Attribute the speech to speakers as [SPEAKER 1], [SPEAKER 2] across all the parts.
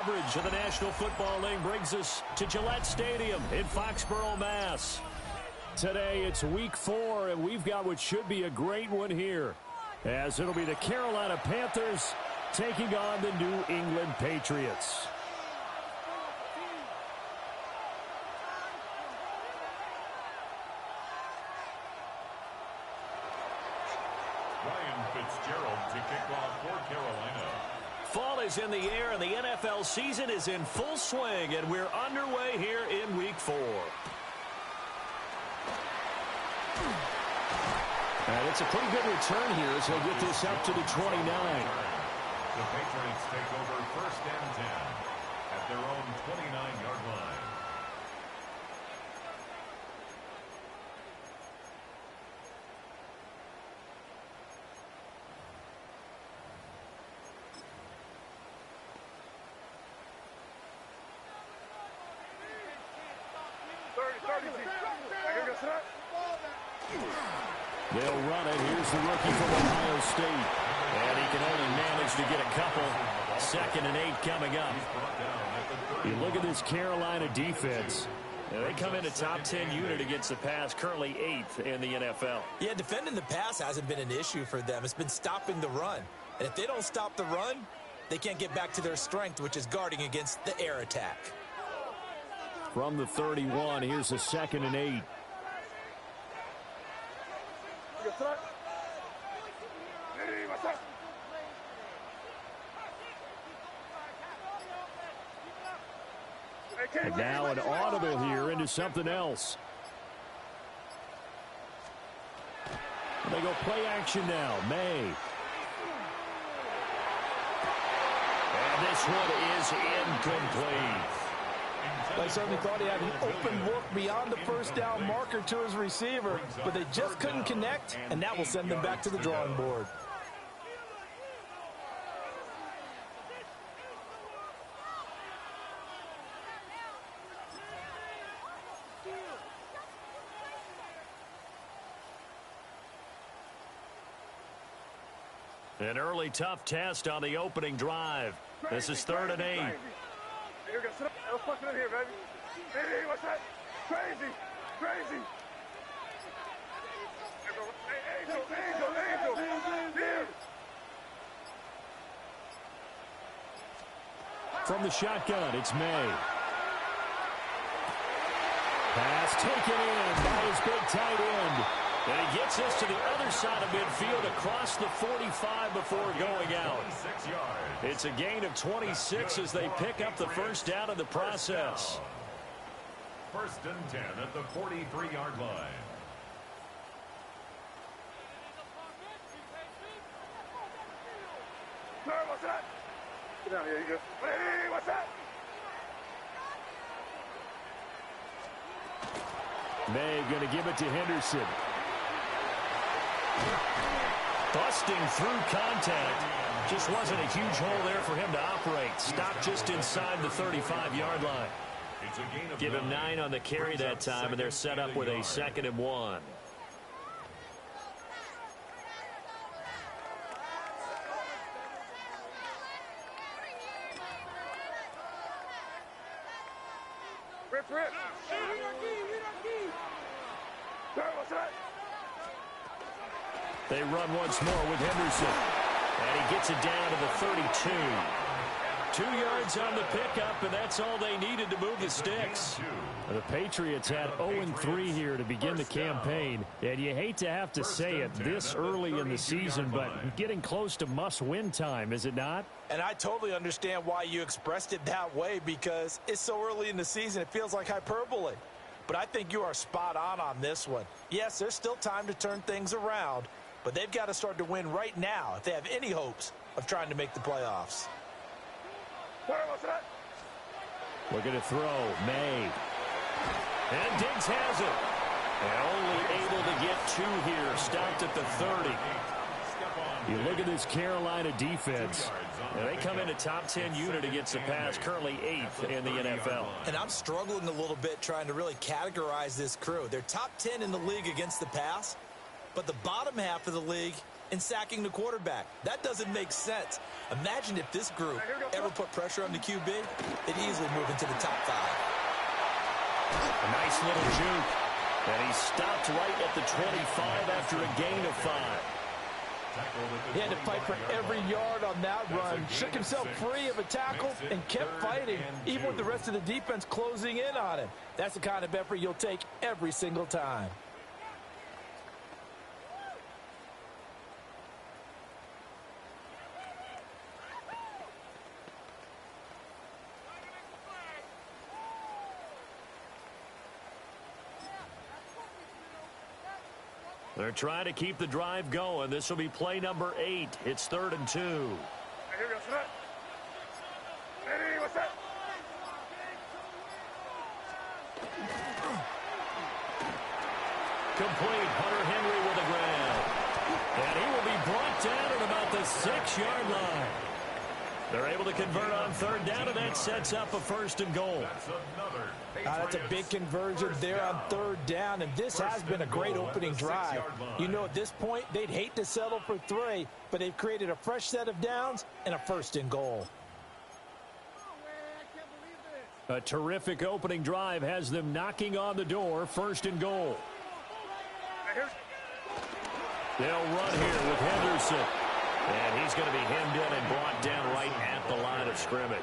[SPEAKER 1] Coverage of the National Football League brings us to Gillette Stadium in Foxborough, Mass. Today it's week 4, and we've got what should be a great one here, as it'll be the Carolina Panthers taking on the New England Patriots.
[SPEAKER 2] Ryan Fitzgerald to kick off for Carolina.
[SPEAKER 1] Fall is in the air, and the NFL season is in full swing, and we're underway here in week 4. And it's a pretty good return here as he'll get this up to the 29.
[SPEAKER 2] The Patriots take over 1st and 10 at their own 29-yard line.
[SPEAKER 1] They'll run it. Here's the rookie from Ohio State. And he can only manage to get a couple. 2nd and 8 coming up. You look at this Carolina defense. They come in a top 10 unit against the pass, currently 8th in the NFL.
[SPEAKER 3] Yeah, defending the pass hasn't been an issue for them. It's been stopping the run. And if they don't stop the run, they can't get back to their strength, which is guarding against the air attack.
[SPEAKER 1] From the 31, here's a 2nd and 8. And now an audible here into something else. They go play action now. May. And this one is incomplete.
[SPEAKER 4] They certainly thought he had an open look beyond the first down marker to his receiver, but they just couldn't connect, and that will send them back to the drawing board.
[SPEAKER 1] An early tough test on the opening drive. This is 3rd and 8.
[SPEAKER 5] Let's push it in here, baby. Hey, what's that? Crazy, crazy. Angel. Here.
[SPEAKER 1] From the shotgun, it's May. Pass taken in by his big tight end. And he gets this to the other side of midfield across the 45 before going out. It's a gain of 26 as they pick up the first down in the process.
[SPEAKER 2] 1st and 10 at the 43-yard line.
[SPEAKER 5] Sir, what's that? Get down here, you go. Hey, what's that?
[SPEAKER 1] May going to give it to Henderson. Busting through contact. Just wasn't a huge hole there for him to operate. Stopped just inside the 35-yard line. Give him 9 on the carry that time, and they're set up with a 2nd and 1.
[SPEAKER 5] Rip. Sir, what's that?
[SPEAKER 1] They run once more with Henderson. And he gets it down to the 32. 2 yards on the pickup, and that's all they needed to move the sticks. The Patriots had 0-3 here to begin the campaign. And you hate to have to say it this early in the season, but getting close to must-win time, is it not?
[SPEAKER 4] And I totally understand why you expressed it that way, because it's so early in the season, it feels like hyperbole. But I think you are spot on this one. Yes, there's still time to turn things around, but they've got to start to win right now if they have any hopes of trying to make the playoffs.
[SPEAKER 1] Looking to throw. May. And Diggs has it. And only able to get 2 here. Stopped at the 30. You look at this Carolina defense. And they come in a top 10 unit against the pass, currently 8th in the NFL.
[SPEAKER 3] And I'm struggling a little bit trying to really categorize this crew. They're top 10 in the league against the pass, but the bottom half of the league and sacking the quarterback. That doesn't make sense. Imagine if this group ever put pressure on the QB, they'd easily move into the top 5.
[SPEAKER 1] A nice little juke. And he stopped right at the 25 after a gain of 5.
[SPEAKER 4] He had to fight for every yard on that run. Shook himself free of a tackle and kept fighting, even with the rest of the defense closing in on him. That's the kind of effort you'll take every single time.
[SPEAKER 1] They're trying to keep the drive going. This will be play number 8. It's 3rd and 2.
[SPEAKER 5] Here we go, set. Hey, what's that?
[SPEAKER 1] Complete. Hunter Henry with a grab. And he will be brought down at about the 6-yard line. They're able to convert on 3rd down, and that sets up a 1st and goal.
[SPEAKER 4] That's a big conversion there on 3rd down, and this has been a great opening drive. You know, at this point, they'd hate to settle for 3, but they've created a fresh set of downs and a 1st and goal.
[SPEAKER 1] A terrific opening drive has them knocking on the door. 1st and goal. They'll run here with Henderson. And he's going to be hemmed in and brought down right at the line of scrimmage.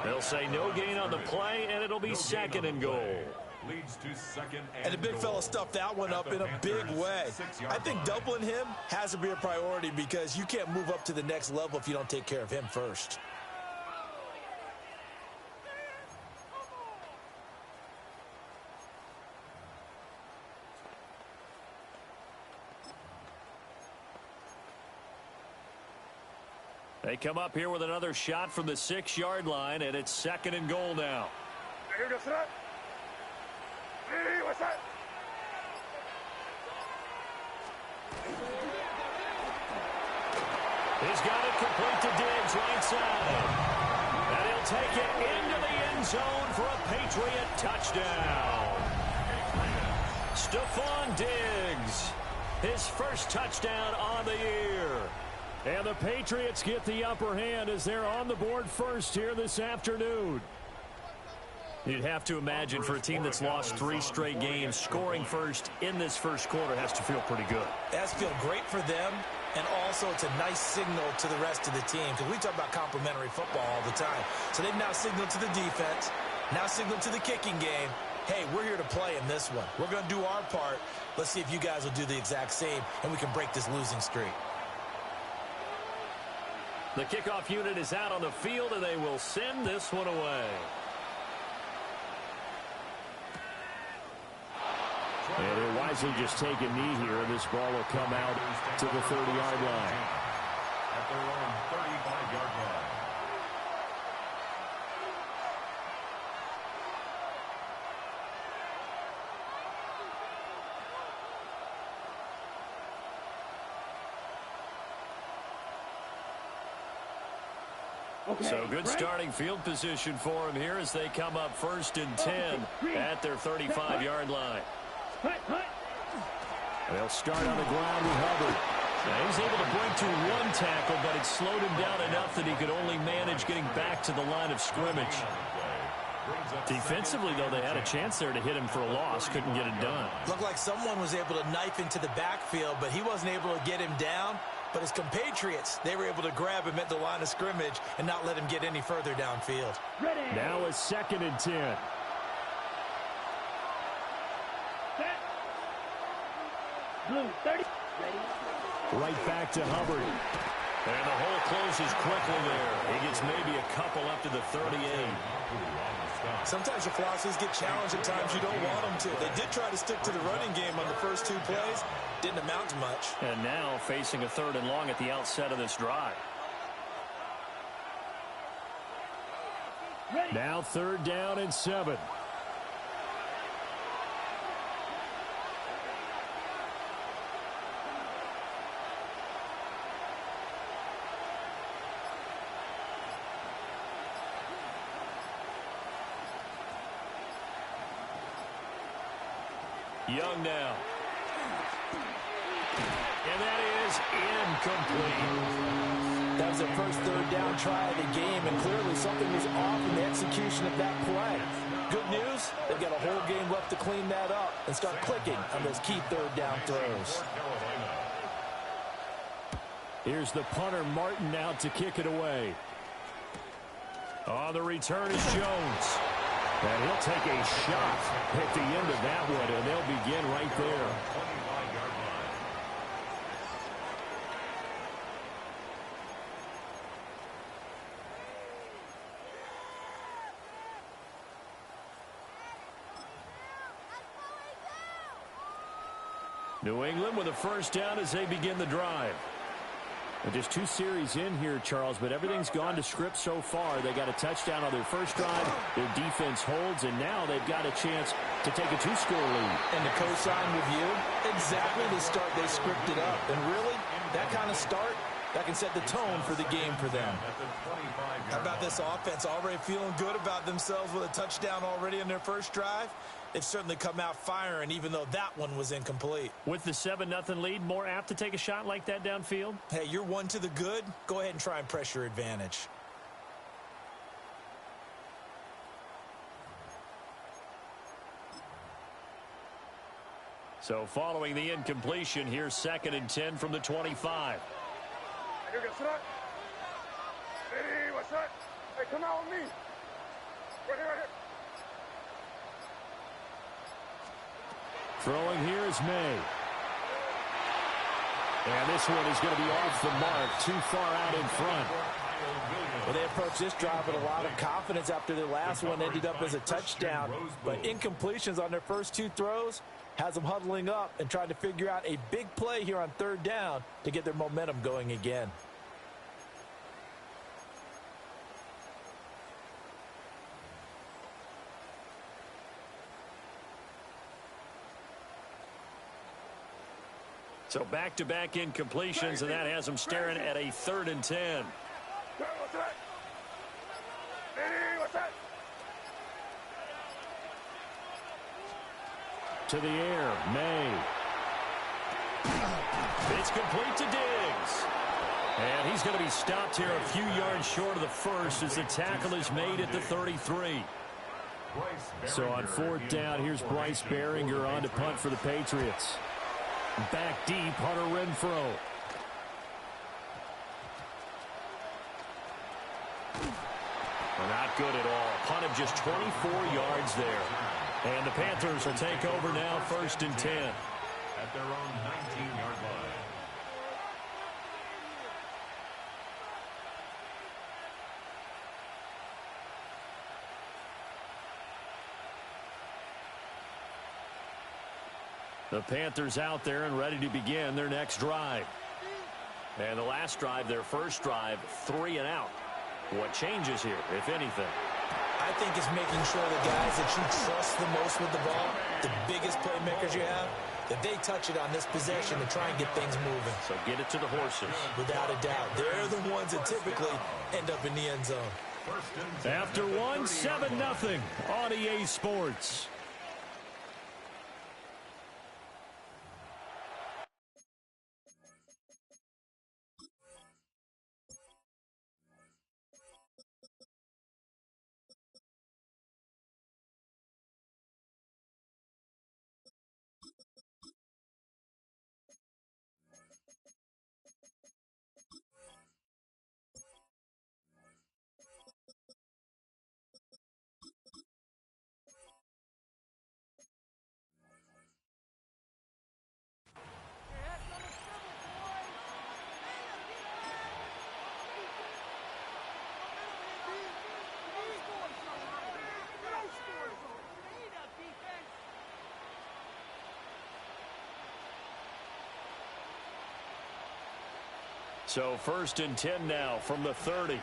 [SPEAKER 1] They'll say no gain on the play, and it'll be 2nd and goal.
[SPEAKER 3] And the big fella stuffed that one up in a big way. I think doubling him has to be a priority because you can't move up to the next level if you don't take care of him first.
[SPEAKER 1] They come up here with another shot from the 6-yard line, and it's 2nd and goal now.
[SPEAKER 5] Here we go, set. Hey, what's that?
[SPEAKER 1] He's got it complete to Diggs right side. And he'll take it into the end zone for a Patriot touchdown. Stephon Diggs, his first touchdown on the year. And the Patriots get the upper hand as they're on the board first here this afternoon. You'd have to imagine for a team that's lost 3 straight games, scoring first in this first quarter has to feel pretty good.
[SPEAKER 3] It has to feel great for them, and also it's a nice signal to the rest of the team because we talk about complimentary football all the time. So they've now signaled to the defense, now signaled to the kicking game, hey, we're here to play in this one. We're going to do our part. Let's see if you guys will do the exact same, and we can break this losing streak.
[SPEAKER 1] The kickoff unit is out on the field, and they will send this one away. And he'll wisely just take a knee here, and this ball will come out to the 30-yard line.
[SPEAKER 2] At their own 35-yard line.
[SPEAKER 1] So good starting field position for him here as they come up 1st and 10 at their 35-yard line. They'll start on the ground with Hubbard. Now he's able to break to 1 tackle, but it slowed him down enough that he could only manage getting back to the line of scrimmage. Defensively, though, they had a chance there to hit him for a loss. Couldn't get it done.
[SPEAKER 3] Looked like someone was able to knife into the backfield, but he wasn't able to get him down. But his compatriots, they were able to grab him at the line of scrimmage and not let him get any further downfield.
[SPEAKER 1] Now a 2nd and 10.
[SPEAKER 6] Blue, 30.
[SPEAKER 1] Right back to Hubbard. And the hole closes quickly there. He gets maybe a couple up to the 38.
[SPEAKER 3] Sometimes your philosophies get challenged at times you don't want them to. They did try to stick to the running game on the first 2 plays. Didn't amount to much.
[SPEAKER 1] And now facing a 3rd and long at the outset of this drive. Now 3rd down and 7. Young now. And that is incomplete.
[SPEAKER 4] That was their first third down try of the game, and clearly something was off in the execution of that play. Good news, they've got a whole game left to clean that up and start clicking on those key third down throws.
[SPEAKER 1] Here's the punter, Martin, out to kick it away. On the return is Jones. And he'll take a shot at the end of that one, and they'll begin right there. New England with a first down as they begin the drive. And just 2 series in here, Charles, but everything's gone to script so far. They got a touchdown on their first drive. Their defense holds, and now they've got a chance to take a 2-score lead.
[SPEAKER 4] And to co-sign with you, exactly the start they scripted up. And really, that kind of start, that can set the tone for the game for them. How about this offense already feeling good about themselves with a touchdown already in their first drive? They've certainly come out firing, even though that one was incomplete.
[SPEAKER 1] With the 7-0 lead, more apt to take a shot like that downfield?
[SPEAKER 4] Hey, you're one to the good. Go ahead and try and press your advantage.
[SPEAKER 1] So following the incompletion, here's 2nd and 10 from the 25.
[SPEAKER 5] Hey, what's that? Hey, come out with me. Right here, right here.
[SPEAKER 1] Throwing here is May. And this one is going to be off the mark, too far out in front.
[SPEAKER 4] Well, they approached this drive with a lot of confidence after their last one ended up as a touchdown. But incompletions on their first 2 throws has them huddling up and trying to figure out a big play here on 3rd down to get their momentum going again.
[SPEAKER 1] So back-to-back incompletions, and that has them staring at a 3rd and 10.
[SPEAKER 5] Hey, what's that? Hey, what's that?
[SPEAKER 1] To the air, May. It's complete to Diggs. And he's going to be stopped here a few yards short of the first as the tackle is made at the 33. So on 4th down, here's Bryce Behringer on to punt for the Patriots. Back deep, Hunter Renfrow. Not good at all. Punt of just 24 yards there. And the Panthers will take over now, 1st and 10.
[SPEAKER 2] At their own 19-yard line.
[SPEAKER 1] The Panthers out there and ready to begin their next drive. And the last drive, their first drive, 3 and out. What changes here, if anything?
[SPEAKER 4] I think it's making sure the guys that you trust the most with the ball, the biggest playmakers you have, that they touch it on this possession to try and get things moving.
[SPEAKER 1] So get it to the horses.
[SPEAKER 4] Without a doubt. They're the ones that typically end up in the end zone.
[SPEAKER 1] After one, 7-0 on EA Sports. So 1st and 10 now from the 30.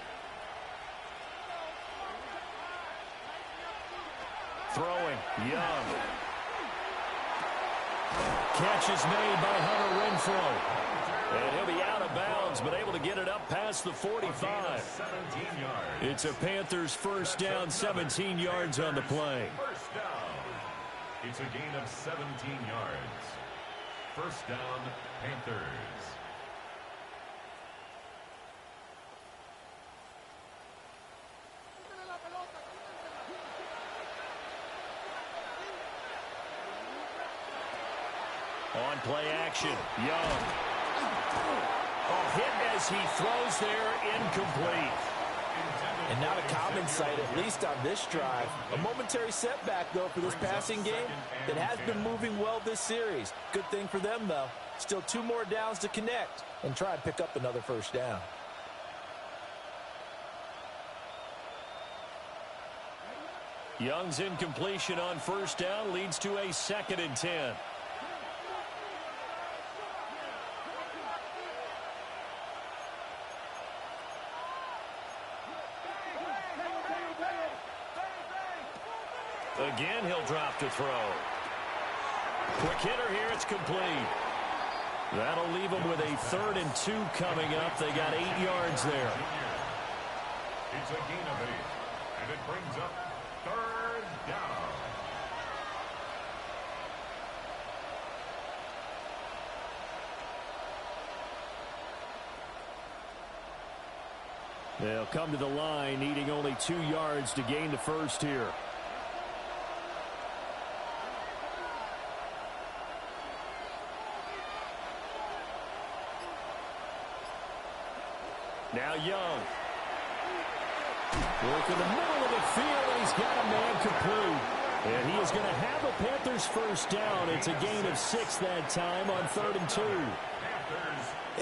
[SPEAKER 1] Throwing, Young. Catch is made by Hunter Renfrow. And he'll be out of bounds, but able to get it up past the 45. It's a Panthers first down, 17 yards on the play.
[SPEAKER 2] First down. It's a gain of 17 yards. First down, Panthers.
[SPEAKER 1] On play action, Young. Hit as he throws there, incomplete.
[SPEAKER 4] And not a common sight, at least on this drive. A momentary setback, though, for this passing game that has been moving well this series. Good thing for them, though. Still 2 more downs to connect and try and pick up another first down.
[SPEAKER 1] Young's incompletion on first down leads to a 2nd and 10. Again, he'll drop to throw. Quick hitter here, it's complete. That'll leave them with a 3rd and 2 coming up. They got 8 yards there.
[SPEAKER 2] It's a gain of 8, and it brings up 3rd down.
[SPEAKER 1] They'll come to the line, needing only 2 yards to gain the first here. Now Young. Work in the middle of the field, and he's got a man complete. And he is going to have a Panthers first down. It's a gain of 6 that time on 3rd and 2.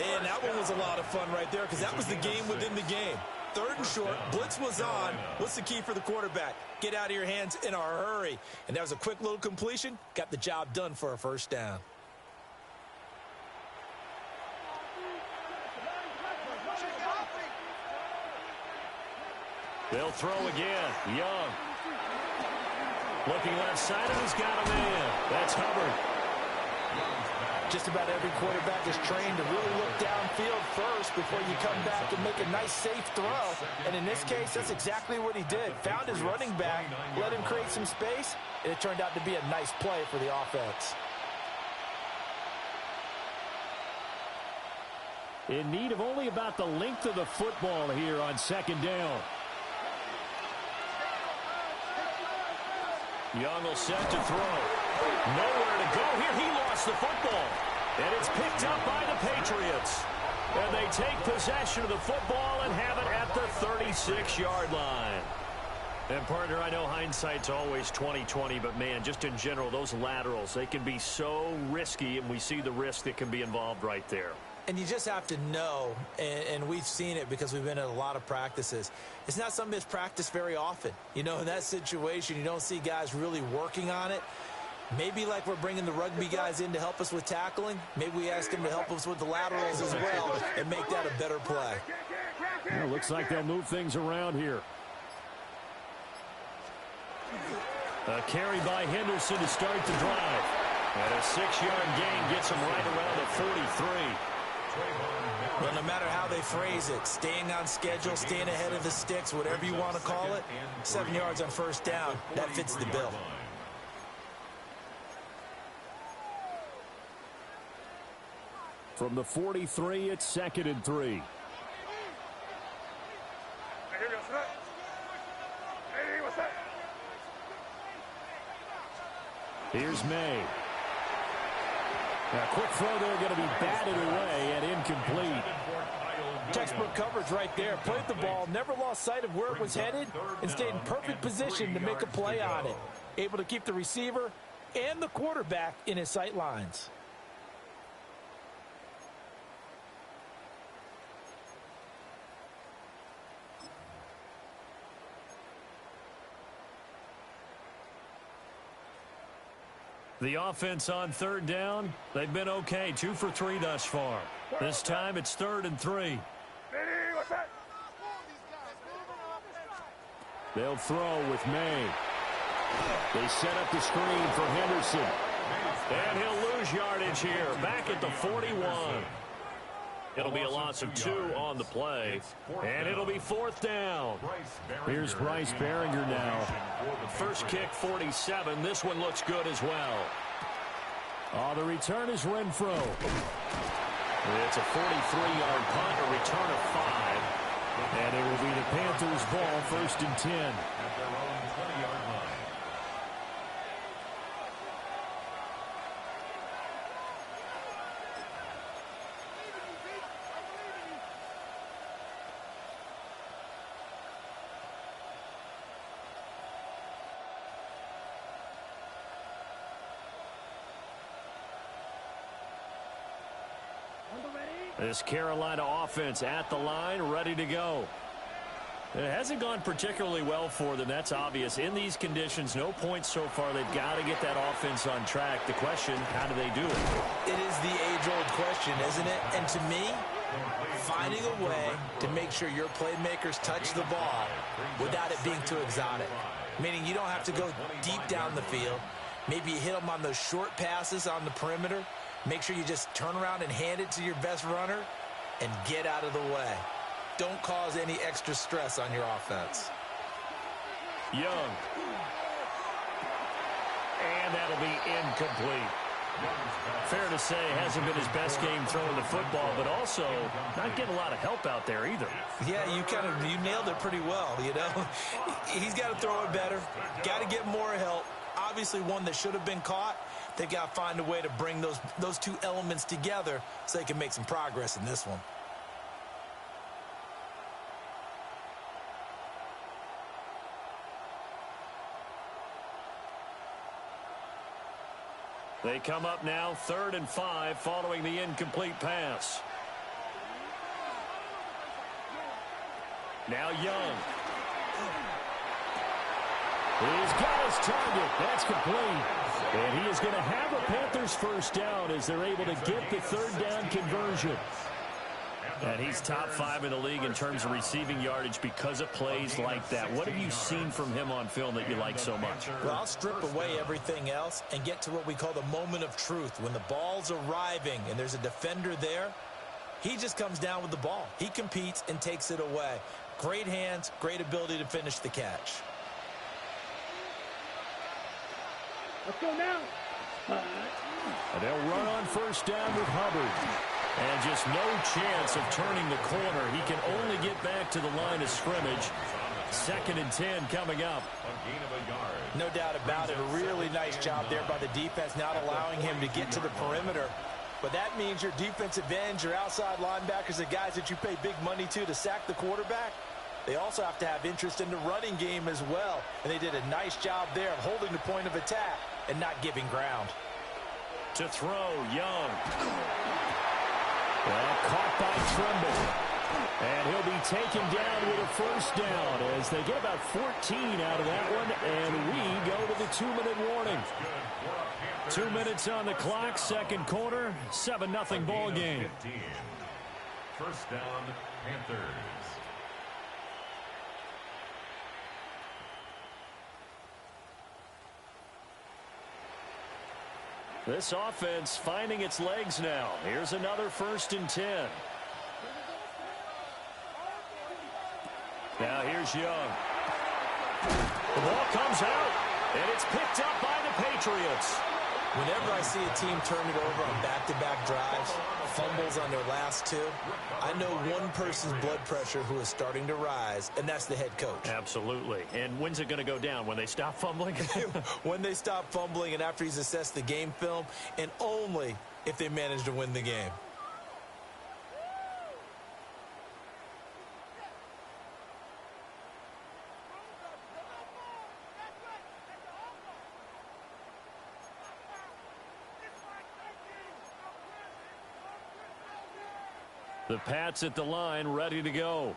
[SPEAKER 4] And that one was a lot of fun right there because that was the game within the game. 3rd and short, blitz was on. What's the key for the quarterback? Get out of your hands in a hurry. And that was a quick little completion. Got the job done for a first down.
[SPEAKER 1] They'll throw again. Young. Looking left side, and he's got a man. That's Hubbard.
[SPEAKER 4] Just about every quarterback is trained to really look downfield first before you come back and make a nice, safe throw. And in this case, that's exactly what he did. Found his running back, let him create some space, and it turned out to be a nice play for the offense.
[SPEAKER 1] In need of only about the length of the football here on 2nd down. Young will set to throw. Nowhere to go here. He lost the football. And it's picked up by the Patriots. And they take possession of the football and have it at the 36-yard line. And, partner, I know hindsight's always 20/20, but, man, just in general, those laterals, they can be so risky, and we see the risk that can be involved right there.
[SPEAKER 4] And you just have to know, and we've seen it because we've been at a lot of practices. It's not something that's practiced very often. You know, in that situation, you don't see guys really working on it. Maybe like we're bringing the rugby guys in to help us with tackling. Maybe we ask them to help us with the laterals as well and make that a better play.
[SPEAKER 1] Well, looks like they'll move things around here. A carry by Henderson to start the drive. And a 6-yard gain gets him right around the 43.
[SPEAKER 4] Well, no matter how they phrase it, staying on schedule, staying ahead of the sticks, whatever you want to call it, 7 yards on first down, that fits the bill.
[SPEAKER 1] From the 43, it's 2nd and 3. Here's May. A quick throw there, going to be batted away and incomplete.
[SPEAKER 4] Textbook coverage right there. Played the ball, never lost sight of where it was headed, and stayed in perfect position to make a play on it. Able to keep the receiver and the quarterback in his sight lines.
[SPEAKER 1] The offense on 3rd down, they've been okay. 2 for 3 thus far. This time it's 3rd and 3. They'll throw with May. They set up the screen for Henderson. And he'll lose yardage here. Back at the 41. It'll be a loss of 2 on the play. And it'll be 4th down. Here's Bryce Behringer now. First kick, 47. This one looks good as well. The return is Renfro. It's a 43-yard punt, a return of 5. And it will be the Panthers' ball, 1st and 10.
[SPEAKER 2] At their own 20-yard line.
[SPEAKER 1] This Carolina offense at the line, ready to go. It hasn't gone particularly well for them. That's obvious. In these conditions, no points so far. They've got to get that offense on track. The question, how do they do it?
[SPEAKER 4] It is the age-old question, isn't it? And to me, finding a way to make sure your playmakers touch the ball without it being too exotic. Meaning you don't have to go deep down the field. Maybe you hit them on those short passes on the perimeter. Make sure you just turn around and hand it to your best runner and get out of the way. Don't cause any extra stress on your offense.
[SPEAKER 1] Young. And that'll be incomplete. Fair to say, hasn't been his best game throwing the football, but also not getting a lot of help out there either.
[SPEAKER 4] Yeah, you nailed it pretty well, you know. He's got to throw it better. Got to get more help. Obviously one that should have been caught. They've got to find a way to bring those two elements together so they can make some progress in this one.
[SPEAKER 1] They come up now 3rd and 5 following the incomplete pass. Now Young. He's got his target. That's complete. And he is going to have a Panthers first down as they're able to get the 3rd down conversion. And he's top 5 in the league in terms of receiving yardage because of plays like that. What have you seen from him on film that you like so much?
[SPEAKER 4] Well, I'll strip away everything else and get to what we call the moment of truth. When the ball's arriving and there's a defender there, he just comes down with the ball. He competes and takes it away. Great hands, great ability to finish the catch.
[SPEAKER 6] Let's go now.
[SPEAKER 1] And they'll run on first down with Hubbard. And just no chance of turning the corner. He can only get back to the line of scrimmage. 2nd and 10 coming up.
[SPEAKER 4] No doubt about it. A really nice job there by the defense, not allowing him to get to the perimeter. But that means your defensive ends, your outside linebackers, the guys that you pay big money to sack the quarterback, they also have to have interest in the running game as well. And they did a nice job there of holding the point of attack and not giving ground.
[SPEAKER 1] To throw, Young. Well, caught by Trimble. And he'll be taken down with a first down as they get about 14 out of that one. And we go to the 2-minute warning. 2 minutes on the clock, 2nd quarter, 7-0 ball game.
[SPEAKER 2] First down, Panthers.
[SPEAKER 1] This offense finding its legs now. Here's another 1st and 10. Now here's Young. The ball comes out, and it's picked up by the Patriots.
[SPEAKER 4] Whenever I see a team turn it over on back-to-back drives, fumbles on their last 2, I know one person's blood pressure who is starting to rise, and that's the head coach.
[SPEAKER 1] Absolutely. And when's it going to go down? When they stop fumbling?
[SPEAKER 4] When they stop fumbling and after he's assessed the game film, and only if they manage to win the game.
[SPEAKER 1] The Pats at the line, ready to go.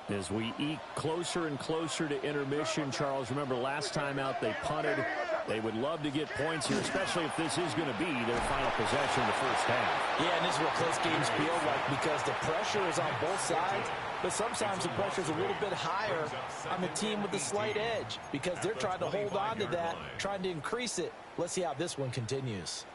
[SPEAKER 1] As we eke closer and closer to intermission, Charles, remember last time out they punted. They would love to get points here, especially if this is going to be their final possession in the first half.
[SPEAKER 4] Yeah, and this is what close games feel like because the pressure is on both sides, but sometimes the pressure is a little bit higher on the team with the slight edge because they're trying to hold on to that, trying to increase it. Let's see how this one continues.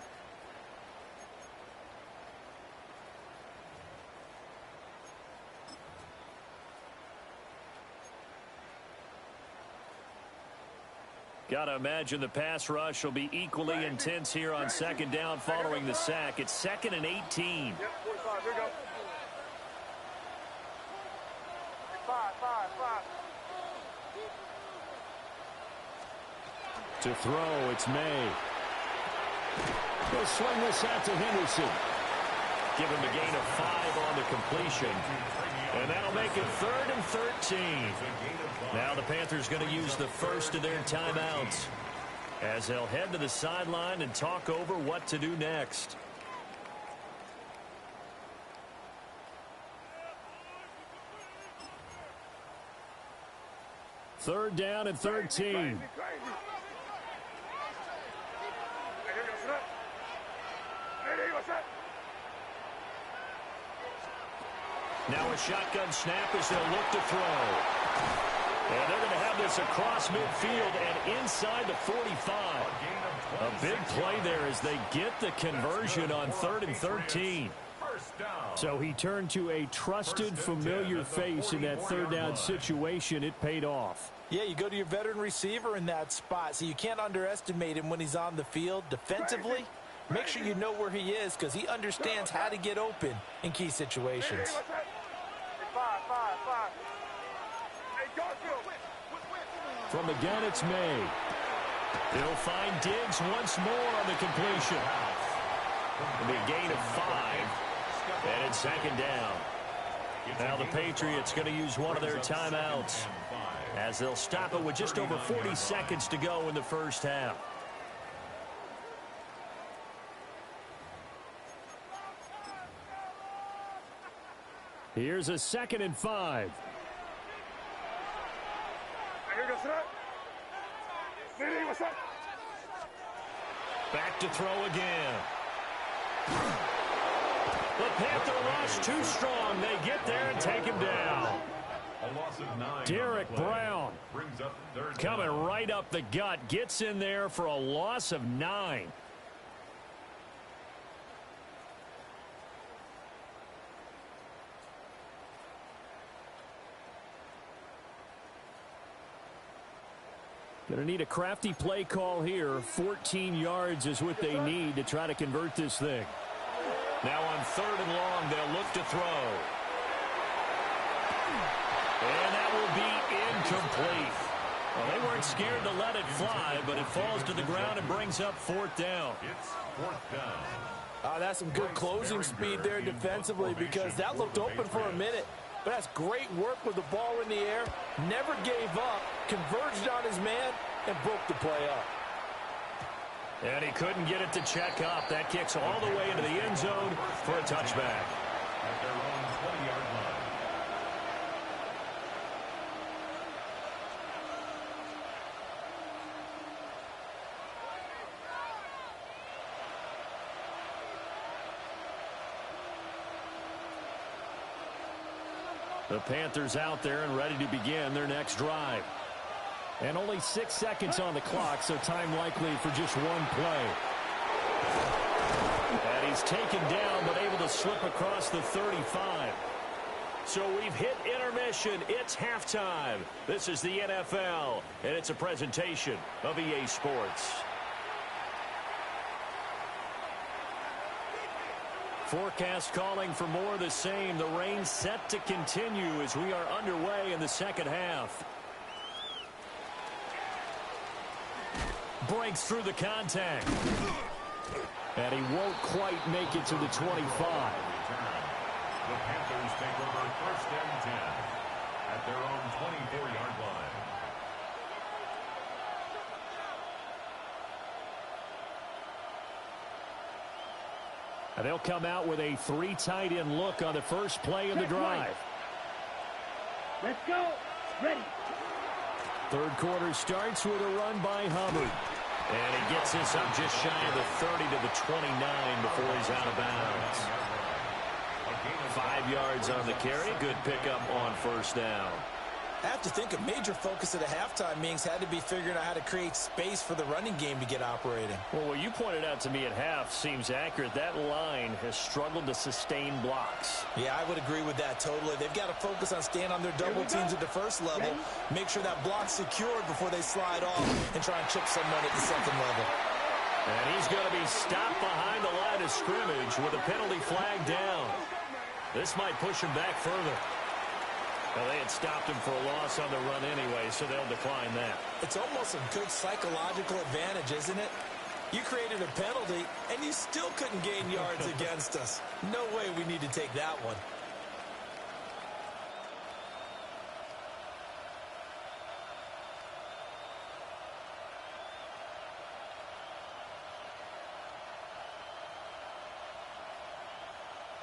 [SPEAKER 1] Got to imagine the pass rush will be equally intense here on 2nd down following the sack. It's 2nd and 18.
[SPEAKER 5] Yep, 45. Here we go. 5.
[SPEAKER 1] To throw, it's May. He'll swing this out to Henderson. Give him a gain of 5 on the completion. And that'll make it 3rd and 13. Now the Panthers going to use the first of their timeouts as they'll head to the sideline and talk over what to do next. Third down and 13.
[SPEAKER 5] Crazy. Hey, here we go, snap. Hey, what's that?
[SPEAKER 1] Now a shotgun snap as they'll look to throw. And they're going to have this across midfield and inside the 45. A big play there as they get the conversion on 3rd and 13. So he turned to a trusted, familiar face in that third down situation. It paid off.
[SPEAKER 4] Yeah, you go to your veteran receiver in that spot, so you can't underestimate him when he's on the field defensively. Make sure you know where he is because he understands how to get open in key situations.
[SPEAKER 5] Hey, what's that? Five. Hey, Garfield.
[SPEAKER 1] From the gun, it's May. They'll find Diggs once more on the completion. It'll be a gain of 5. And it's second down. Now the Patriots going to use one of their timeouts as they'll stop it with just over 40 seconds to go in the first half. Here's a 2nd and 5.
[SPEAKER 5] Hey, here we go, snap. Hey, what's that?
[SPEAKER 1] Back to throw again. The Panther rush too strong. They get there and take him down.
[SPEAKER 2] A loss of 9.
[SPEAKER 1] Derek Brown
[SPEAKER 2] Brings up third
[SPEAKER 1] coming
[SPEAKER 2] down.
[SPEAKER 1] right up the gut. Gets in there for a loss of 9. Going to need a crafty play call here. 14 yards is what they need to try to convert this thing. Now on 3rd and long, they'll look to throw. And that will be incomplete. Well, they weren't scared to let it fly, but it falls to the ground and brings up 4th down.
[SPEAKER 2] It's 4th down.
[SPEAKER 4] That's some good closing speed there defensively because that looked open for a minute. But that's great work with the ball in the air. Never gave up, converged on his man, and broke the play up.
[SPEAKER 1] And he couldn't get it to check up. That kicks all the way into the end zone for a touchback.
[SPEAKER 2] At their own 20-yard line.
[SPEAKER 1] The Panthers out there and ready to begin their next drive. And only 6 seconds on the clock, so time likely for just one play. And he's taken down, but able to slip across the 35. So we've hit intermission. It's halftime. This is the NFL, and it's a presentation of EA Sports. Forecast calling for more of the same. The rain set to continue as we are underway in the second half. Breaks through the contact. And he won't quite make it to the 25.
[SPEAKER 2] The Panthers take over 1st and 10 at their own 24-yard line.
[SPEAKER 1] And they'll come out with a 3 tight end look on the first play of the drive.
[SPEAKER 6] Let's go. Ready.
[SPEAKER 1] Third quarter starts with a run by Hubbard. And he gets this up just shy of the 30 to the 29 before he's out of bounds. 5 yards on the carry. Good pickup on 1st down.
[SPEAKER 4] I have to think a major focus of the halftime meetings had to be figuring out how to create space for the running game to get operating.
[SPEAKER 1] Well, what you pointed out to me at half seems accurate. That line has struggled to sustain blocks.
[SPEAKER 4] Yeah, I would agree with that totally. They've got to focus on staying on their double teams at the first level, make sure that block's secured before they slide off and try and chip someone at the second level.
[SPEAKER 1] And he's going to be stopped behind the line of scrimmage with a penalty flag down. This might push him back further. Well, they had stopped him for a loss on the run anyway, so they'll decline that.
[SPEAKER 4] It's almost a good psychological advantage, isn't it? You created a penalty, and you still couldn't gain yards against us. No way we need to take that one.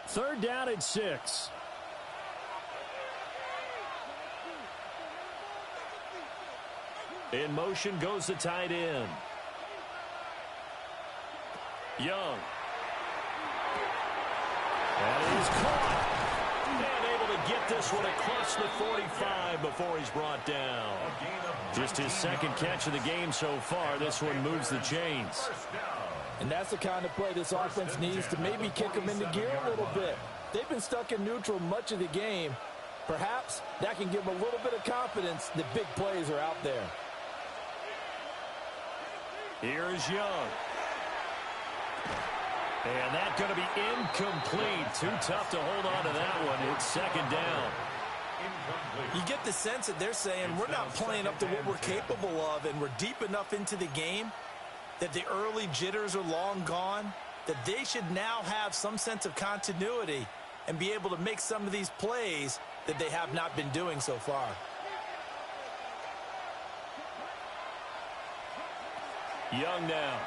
[SPEAKER 1] Third down and 6. In motion goes the tight end. Young. And he's caught. And able to get this one across the 45 before he's brought down. Just his second catch of the game so far. This one moves the chains.
[SPEAKER 4] And that's the kind of play this offense needs to maybe kick them into gear a little bit. They've been stuck in neutral much of the game. Perhaps that can give them a little bit of confidence that big plays are out there.
[SPEAKER 1] Here's Young. And that's going to be incomplete. Too tough to hold on to that one. It's second down.
[SPEAKER 4] You get the sense that they're saying we're not playing up to what we're capable of, and we're deep enough into the game that the early jitters are long gone, that they should now have some sense of continuity and be able to make some of these plays that they have not been doing so far.
[SPEAKER 1] Young now.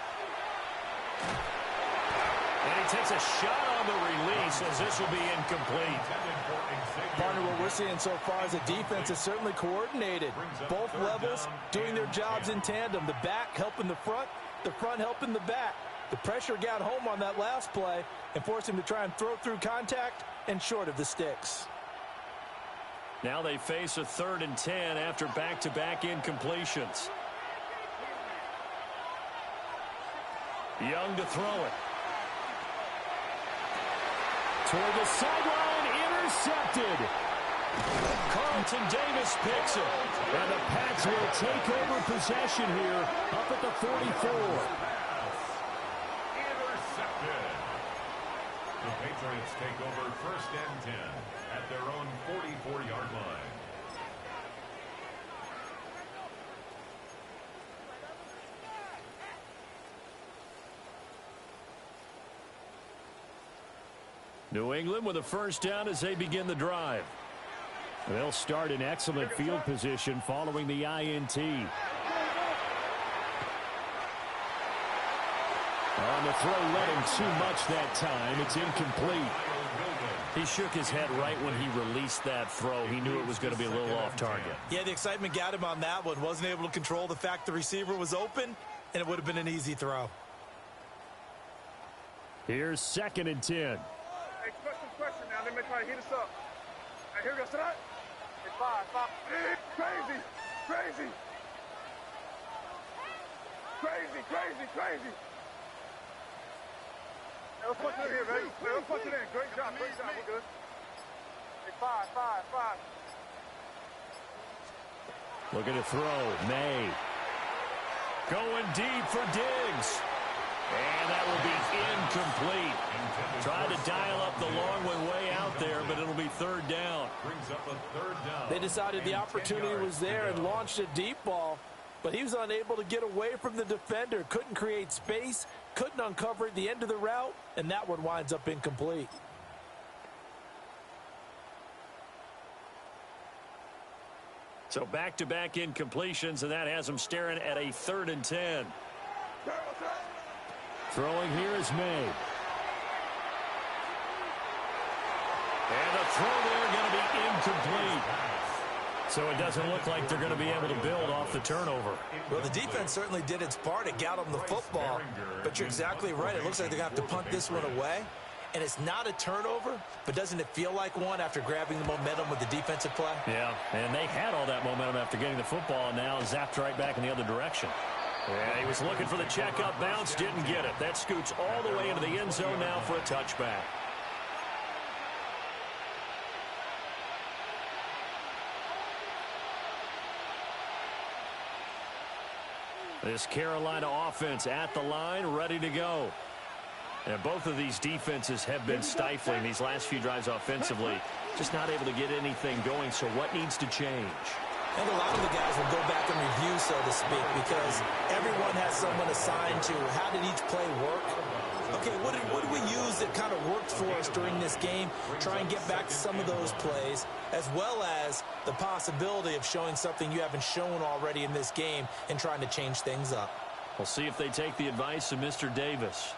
[SPEAKER 1] And he takes a shot on the release as this will be incomplete.
[SPEAKER 4] Partner, what we're seeing so far is the defense is certainly coordinated. Both levels doing their jobs in tandem. The back helping the front helping the back. The pressure got home on that last play and forced him to try and throw through contact and short of the sticks.
[SPEAKER 1] Now they face a 3rd and 10 after back-to-back incompletions. Young to throw it. Toward the sideline, intercepted. Carlton Davis picks it. And the Pats will take over possession here up at the 44.
[SPEAKER 2] Intercepted. The Patriots take over 1st and 10 at their own 44-yard line.
[SPEAKER 1] New England with a first down as they begin the drive. They'll start in excellent field position following the INT. On the throw, led him too much that time. It's incomplete. He shook his head right when he released that throw. He knew it was going to be a little off target.
[SPEAKER 4] Yeah, the excitement got him on that one. Wasn't able to control the fact the receiver was open, and it would have been an easy throw.
[SPEAKER 1] Here's 2nd and 10.
[SPEAKER 5] Question now. They may try to heat us up. All right, here we go. Sit up. It's 5. Crazy. Hey, let's punch it in here, baby. Hey, let's punch it in. Great job. We're good. It's 5.
[SPEAKER 1] Looking to throw. May. Going deep for Diggs. And that will be incomplete. Tried to dial up the long one way out there, but it'll be 3rd down.
[SPEAKER 2] Brings up a 3rd down.
[SPEAKER 4] They decided the opportunity was there and launched a deep ball, but he was unable to get away from the defender. Couldn't create space, couldn't uncover at the end of the route, and that one winds up incomplete.
[SPEAKER 1] So back-to-back incompletions, and that has them staring at a 3rd and 10. Throwing here is May. And the throw there going to be incomplete. So it doesn't look like they're going to be able to build off the turnover.
[SPEAKER 4] Well, the defense certainly did its part. It got them the football. But you're exactly right. It looks like they're going to have to punt this one away. And it's not a turnover, but doesn't it feel like one after grabbing the momentum with the defensive play?
[SPEAKER 1] Yeah, and they had all that momentum after getting the football, and now zapped right back in the other direction. Yeah, he was looking for the checkup bounce, didn't get it. That scoots all the way into the end zone now for a touchback. This Carolina offense at the line, ready to go. And both of these defenses have been stifling these last few drives offensively. Just not able to get anything going, so what needs to change?
[SPEAKER 4] I think a lot of the guys will go back and review, so to speak, because everyone has someone assigned to how did each play work. Okay, what did we use that kind of worked for us during this game? Try and get back to some of those plays, as well as the possibility of showing something you haven't shown already in this game and trying to change things up.
[SPEAKER 1] We'll see if they take the advice of Mr. Davis.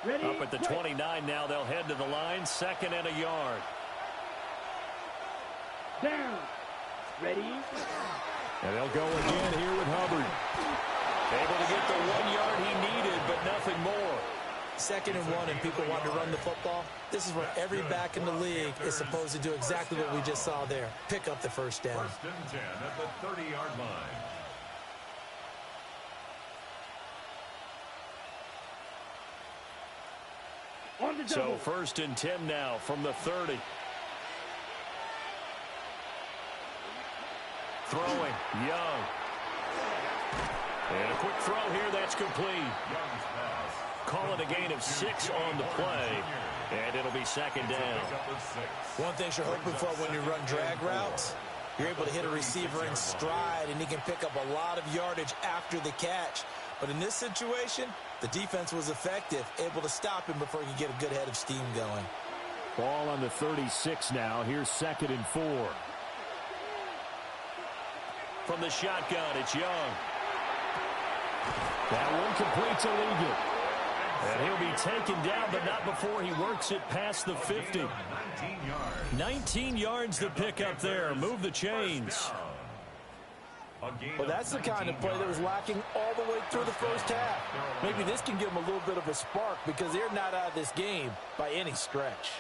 [SPEAKER 6] Ready,
[SPEAKER 1] up at the 29 now, they'll head to the line, 2nd and a yard.
[SPEAKER 6] Down. Ready.
[SPEAKER 1] And they'll go again here with Hubbard. Able to get the 1 yard he needed, but nothing more.
[SPEAKER 4] 2nd and 1, and people want to run the football. This is where every back in the league is supposed to do exactly what we just saw there. Pick up the first down.
[SPEAKER 2] 1st and 10 at the 30-yard line.
[SPEAKER 1] So 1st and 10 now from the 30. Throwing, Young. And a quick throw here, that's complete. Call it a gain of 6 on the play, and it'll be 2nd down.
[SPEAKER 4] One thing you're hoping for when you run drag routes, you're able to hit a receiver in stride, and he can pick up a lot of yardage after the catch. But in this situation, the defense was effective, able to stop him before he could get a good head of steam going.
[SPEAKER 1] Ball on the 36 now. Here's 2nd and 4. From the shotgun, it's Young. That one complete to Ligon. And he'll be taken down, but not before he works it past the 50. 19 yards to pick up there. Move the chains.
[SPEAKER 4] Well, that's the kind of play that was lacking all the way through the first half. Maybe this can give them a little bit of a spark because they're not out of this game by any stretch.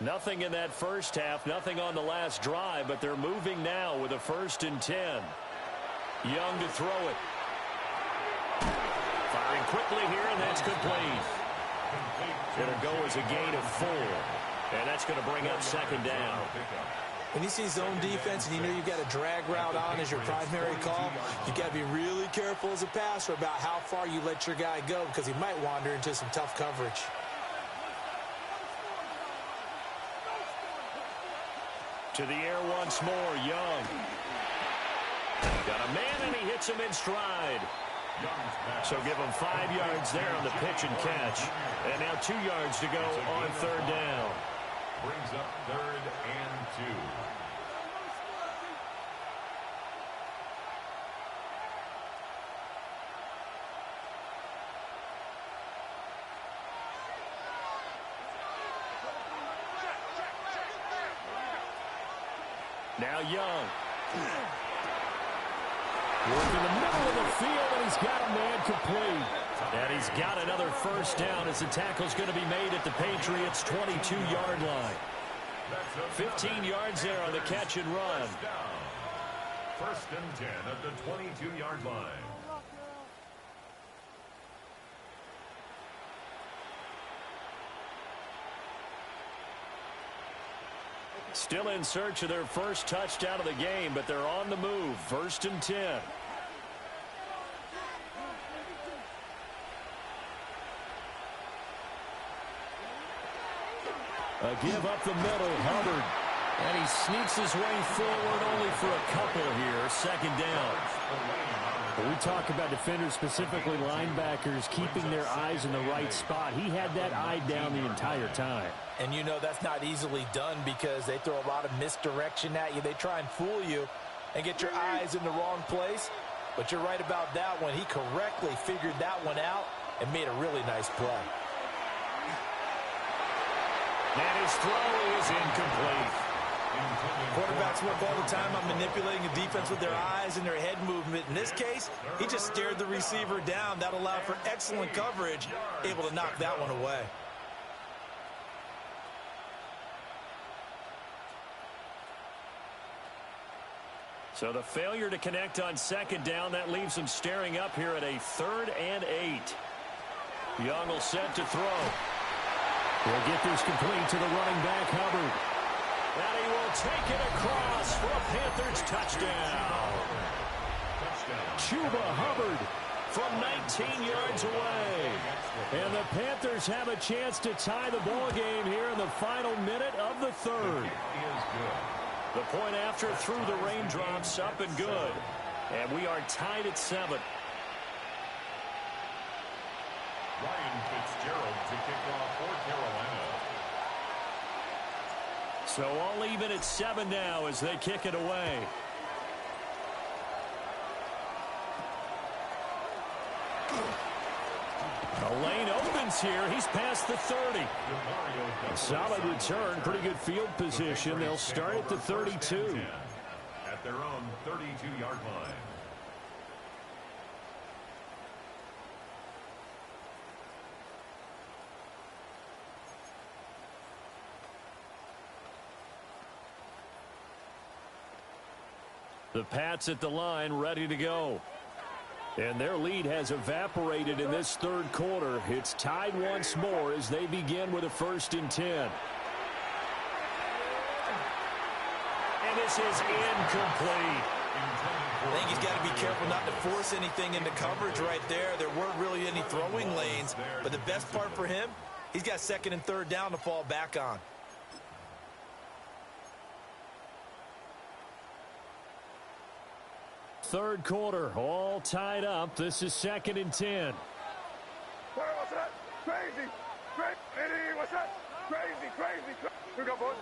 [SPEAKER 1] Nothing in that first half, nothing on the last drive, but they're moving now with a 1st and 10. Young to throw it. Firing quickly here, and that's complete. It'll go as a gain of 4, and that's going to bring up 2nd down.
[SPEAKER 4] When you see zone defense and you know you've got a drag route on as your primary call, you've got to be really careful as a passer about how far you let your guy go because he might wander into some tough coverage.
[SPEAKER 1] To the air once more, Young. Got a man, and he hits him in stride. So give him 5 yards there on the pitch and catch. And now 2 yards to go on 3rd down.
[SPEAKER 2] Brings up 3rd and 2.
[SPEAKER 1] Now Young. Work in the middle of the field, and he's got a man complete. And he's got another 1st down as the tackle's going to be made at the Patriots' 22-yard line. 15 yards there on the catch and run.
[SPEAKER 2] 1st and 10 at the 22-yard line.
[SPEAKER 1] Still in search of their first touchdown of the game, but they're on the move. 1st and 10. A give up the middle, Hubbard. And he sneaks his way forward only for a couple here. 2nd down. When we talk about defenders, specifically linebackers, keeping their eyes in the right spot, he had that eye down the entire time.
[SPEAKER 4] And you know that's not easily done because they throw a lot of misdirection at you. They try and fool you and get your eyes in the wrong place. But you're right about that one. He correctly figured that one out and made a really nice play.
[SPEAKER 1] And his throw is incomplete.
[SPEAKER 4] Quarterbacks work all the time on manipulating a defense with their eyes and their head movement. In this case, he just stared the receiver down. That allowed for excellent coverage, able to knock that one away.
[SPEAKER 1] So the failure to connect on 2nd down, that leaves him staring up here at a 3rd and 8. Young will set to throw. He'll get this complete to the running back, Hubbard. And he will take it across for a Panthers touchdown. Chuba Hubbard from 19 yards away. And the Panthers have a chance to tie the ball game here in the final minute of the 3rd. The point after through the raindrops, up and good. And we are tied at 7.
[SPEAKER 2] Ryan Fitzgerald to kick off for Carolina.
[SPEAKER 1] So all even at 7 now as they kick it away. A lane opens yards here. He's past the 30. A solid return, pretty good field position. They'll start at the 32.
[SPEAKER 2] At their own 32-yard line.
[SPEAKER 1] The Pats at the line, ready to go. And their lead has evaporated in this third quarter. It's tied once more as they begin with a 1st and 10. And this is incomplete.
[SPEAKER 4] I think he's got to be careful not to force anything into coverage right there. There weren't really any throwing lanes. But the best part for him, he's got 2nd and 3rd down to fall back on.
[SPEAKER 1] Third quarter, all tied up. This is 2nd and 10.
[SPEAKER 5] What's that? Crazy. Crazy. What's that? Crazy. Here we go, boys.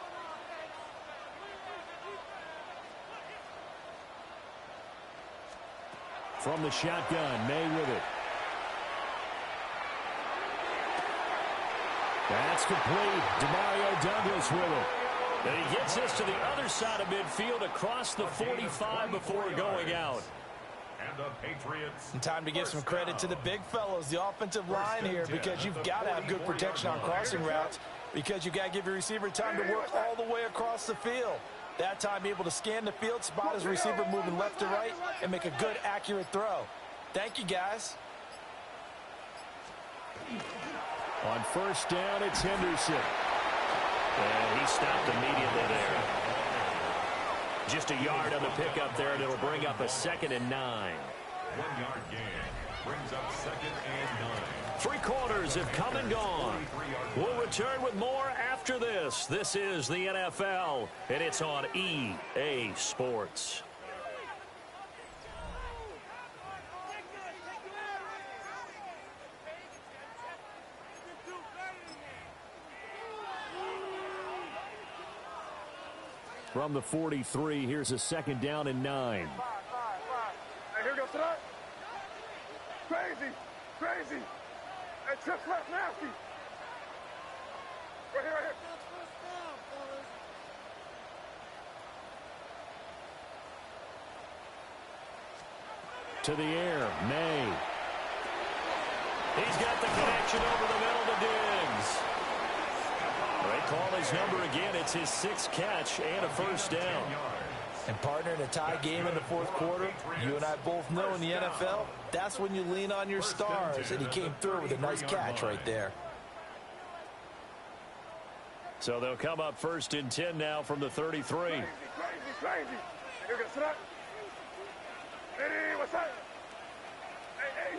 [SPEAKER 1] From the shotgun, May with it. That's complete. Demario Douglas with it. And he gets this to the other side of midfield across the 45 before going out.
[SPEAKER 2] And the Patriots.
[SPEAKER 4] And time to give some credit to the big fellows, the offensive line here, because you've got to have good protection on crossing routes, because you've got to give your receiver time to work all the way across the field. That time able to scan the field, spot his receiver moving left to right, and make a good, accurate throw. Thank you, guys.
[SPEAKER 1] On 1st down, it's Henderson. And he stopped immediately there. Just a yard on the pickup there, and it'll bring up a 2nd and 9.
[SPEAKER 2] 1-yard gain brings up 2nd and 9.
[SPEAKER 1] 3 quarters have come and gone. We'll return with more after this. This is the NFL, and it's on EA Sports. From the 43, here's a 2nd down and 9.
[SPEAKER 5] Hey, here we go, tonight. Crazy. Hey, trips left, nasty. Right here.
[SPEAKER 1] To the air, May. He's got the connection over the middle to Diggs. They call his number again. It's his 6th catch and a 1st down.
[SPEAKER 4] And partner, in a tie game in the 4th quarter, you and I both know in the NFL, that's when you lean on your stars, and he came through with a nice catch right there.
[SPEAKER 1] So they'll come up 1st and 10 now from the 33.
[SPEAKER 5] Crazy. Here we go, sit up. Hey, what's that? Hey,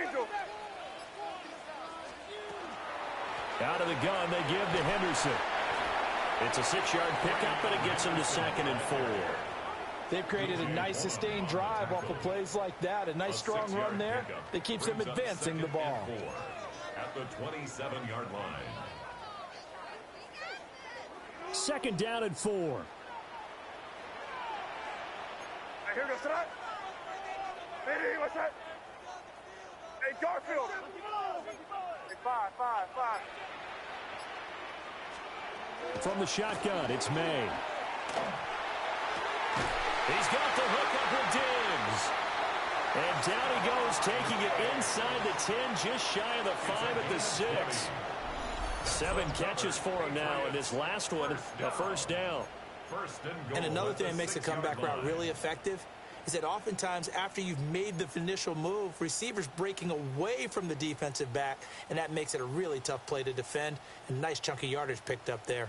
[SPEAKER 5] Angel.
[SPEAKER 1] Out of the gun, they give to Henderson. It's a 6-yard pickup, but it gets him to 2nd and 4.
[SPEAKER 4] They've created a nice sustained drive off of plays like that. A nice strong run there that keeps them advancing the ball.
[SPEAKER 2] At the 27-yard line.
[SPEAKER 1] 2nd down and 4.
[SPEAKER 5] Hey, here we go, sit up. Hey, what's that? Hey, Garfield. Hey, five.
[SPEAKER 1] From the shotgun, it's May. He's got the hook up with Diggs. And down he goes, taking it inside the 10, just shy of the 5 at the 6. 7 catches for him now, and this last one, a 1st down.
[SPEAKER 4] And another thing that makes the comeback route really effective is that oftentimes after you've made the initial move, receivers breaking away from the defensive back, and that makes it a really tough play to defend. And nice chunk of yardage picked up there.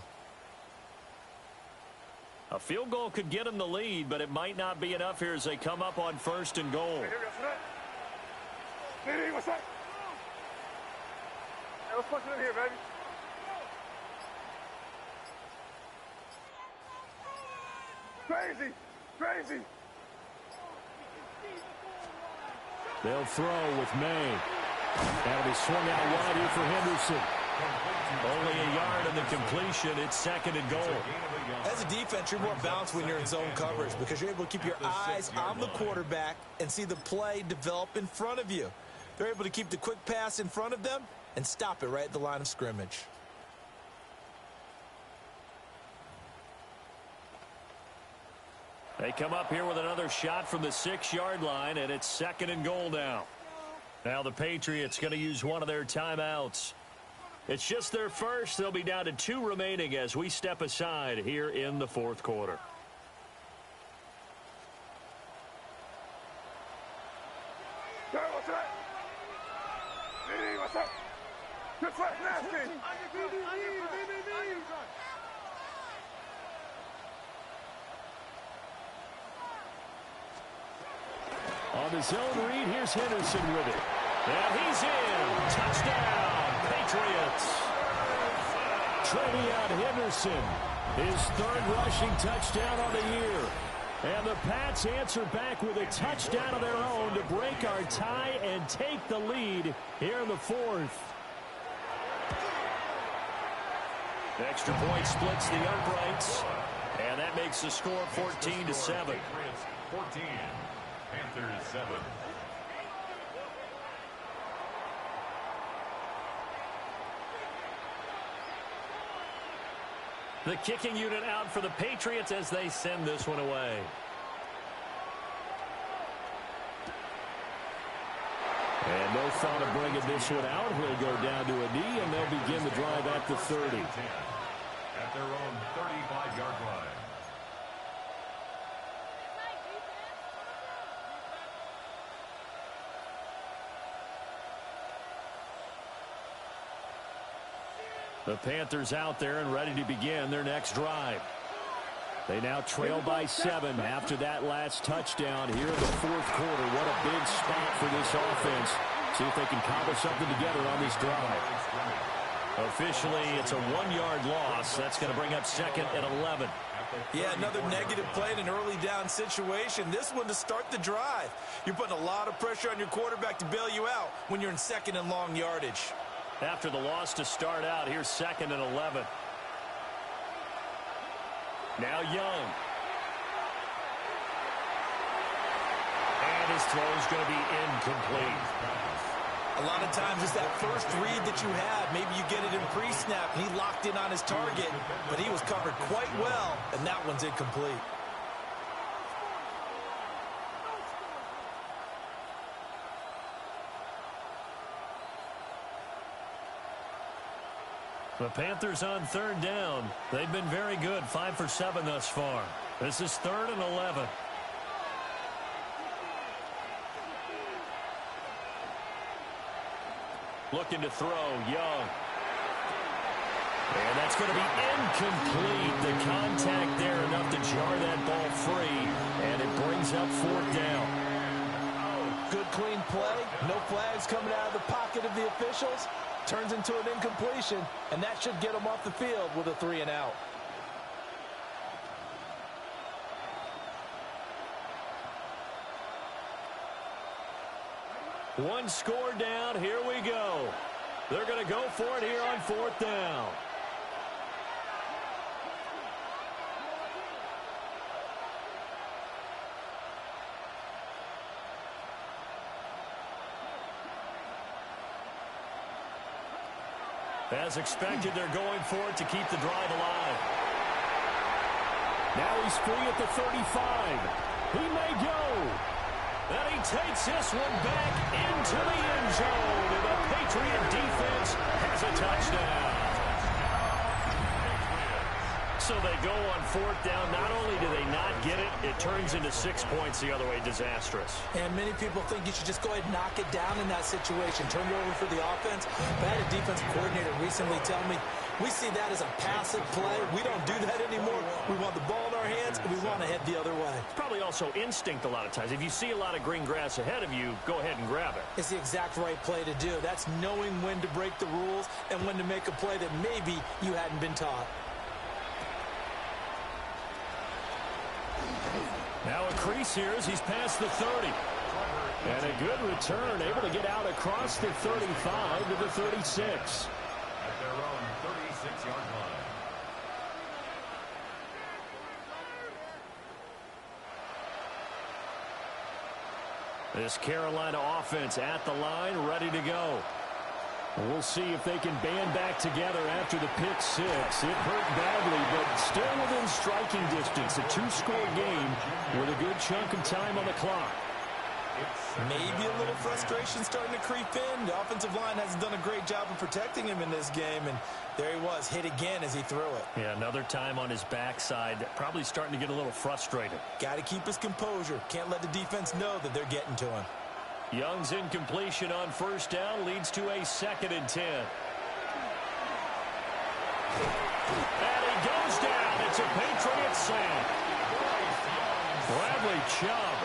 [SPEAKER 1] A field goal could get him the lead, but it might not be enough here as they come up on 1st and goal.
[SPEAKER 5] Hey, what's that? Hey, let's punch it in here, baby. Crazy.
[SPEAKER 1] They'll throw with May. That'll be swung out wide here for Henderson. Only a yard in the completion. It's 2nd and goal.
[SPEAKER 4] As a defense, you're more balanced when you're in zone coverage because you're able to keep your eyes on the quarterback and see the play develop in front of you. They're able to keep the quick pass in front of them, and stop it right at the line of scrimmage.
[SPEAKER 1] They come up here with another shot from the 6-yard line, and it's 2nd and goal now. Now the Patriots going to use one of their timeouts. It's just their first. They'll be down to 2 remaining as we step aside here in the 4th quarter. On the zone read, here's Henderson with it. And he's in. Touchdown, Patriots. Trevion Henderson, his 3rd rushing touchdown on the year. And the Pats answer back with a touchdown of their own to break our tie and take the lead here in the 4th. The extra point splits the uprights, and that makes the score 14-7.
[SPEAKER 2] 14. Panthers 7.
[SPEAKER 1] The kicking unit out for the Patriots as they send this one away. And no thought of bringing this one out. He'll go down to a knee, and they'll begin the drive at the 30.
[SPEAKER 2] At their own 35-yard line.
[SPEAKER 1] The Panthers out there and ready to begin their next drive. They now trail by 7 after that last touchdown here in the 4th quarter. What a big spot for this offense. See if they can cobble something together on this drive. Officially, it's a 1-yard loss. That's going to bring up 2nd and 11.
[SPEAKER 4] Yeah, another negative play in an early down situation. This one to start the drive. You're putting a lot of pressure on your quarterback to bail you out when you're in 2nd and long yardage.
[SPEAKER 1] After the loss to start out, here's 2nd and 11. Now Young. And his throw is going to be incomplete.
[SPEAKER 4] A lot of times it's that first read that you have. Maybe you get it in pre-snap, and he locked in on his target, but he was covered quite well, and that one's incomplete.
[SPEAKER 1] The Panthers on 3rd down. They've been very good, 5 for 7 thus far. This is 3rd and 11. Looking to throw, Young. And that's going to be incomplete. The contact there enough to jar that ball free, and it brings up 4th down.
[SPEAKER 4] Good clean play. No flags coming out of the pocket of the officials. Turns into an incompletion, and that should get them off the field with a 3 and out.
[SPEAKER 1] One score down. Here we go. They're going to go for it here on 4th down. As expected, they're going for it to keep the drive alive. Now he's free at the 35. He may go. And he takes this one back into the end zone. And the Patriot defense has a touchdown. So they go on 4th down. Not only do they not get it, it turns into 6 points the other way. Disastrous.
[SPEAKER 4] And many people think you should just go ahead and knock it down in that situation. Turn it over for the offense. But I had a defensive coordinator recently tell me, we see that as a passive play. We don't do that anymore. We want the ball in our hands, and we want to head the other way.
[SPEAKER 1] It's probably also instinct a lot of times. If you see a lot of green grass ahead of you, go ahead and grab it.
[SPEAKER 4] It's the exact right play to do. That's knowing when to break the rules and when to make a play that maybe you hadn't been taught.
[SPEAKER 1] Now a crease here as he's past the 30. And a good return, able to get out across the 35 to the 36.
[SPEAKER 2] At their own 36-yard line.
[SPEAKER 1] This Carolina offense at the line, ready to go. We'll see if they can band back together after the pick six. It hurt badly, but still within striking distance. A two-score game with a good chunk of time on the clock.
[SPEAKER 4] Maybe a little frustration starting to creep in. The offensive line hasn't done a great job of protecting him in this game, and there he was, hit again as he threw it.
[SPEAKER 1] Yeah, another time on his backside, probably starting to get a little frustrated.
[SPEAKER 4] Got to keep his composure. Can't let the defense know that they're getting to him.
[SPEAKER 1] Young's incompletion on first down leads to a 2nd and 10. And he goes down. It's a Patriot sack. Bradley Chubb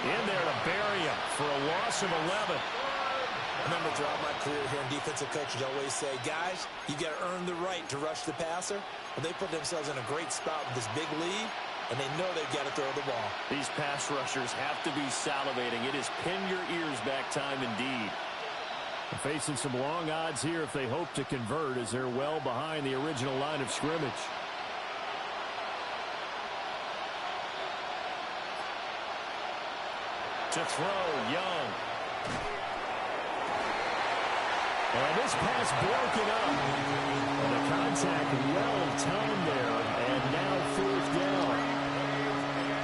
[SPEAKER 1] in there to bury him for a loss of 11.
[SPEAKER 4] I remember throughout my career hearing defensive coaches always say, guys, you got to earn the right to rush the passer. Well, they put themselves in a great spot with this big lead, and they know they've got to throw the ball.
[SPEAKER 1] These pass rushers have to be salivating. It is pin your ears back time indeed. They're facing some long odds here if they hope to convert, as they're well behind the original line of scrimmage. To throw, Young. And this pass broken up. And the contact well timed there. And now 4th down.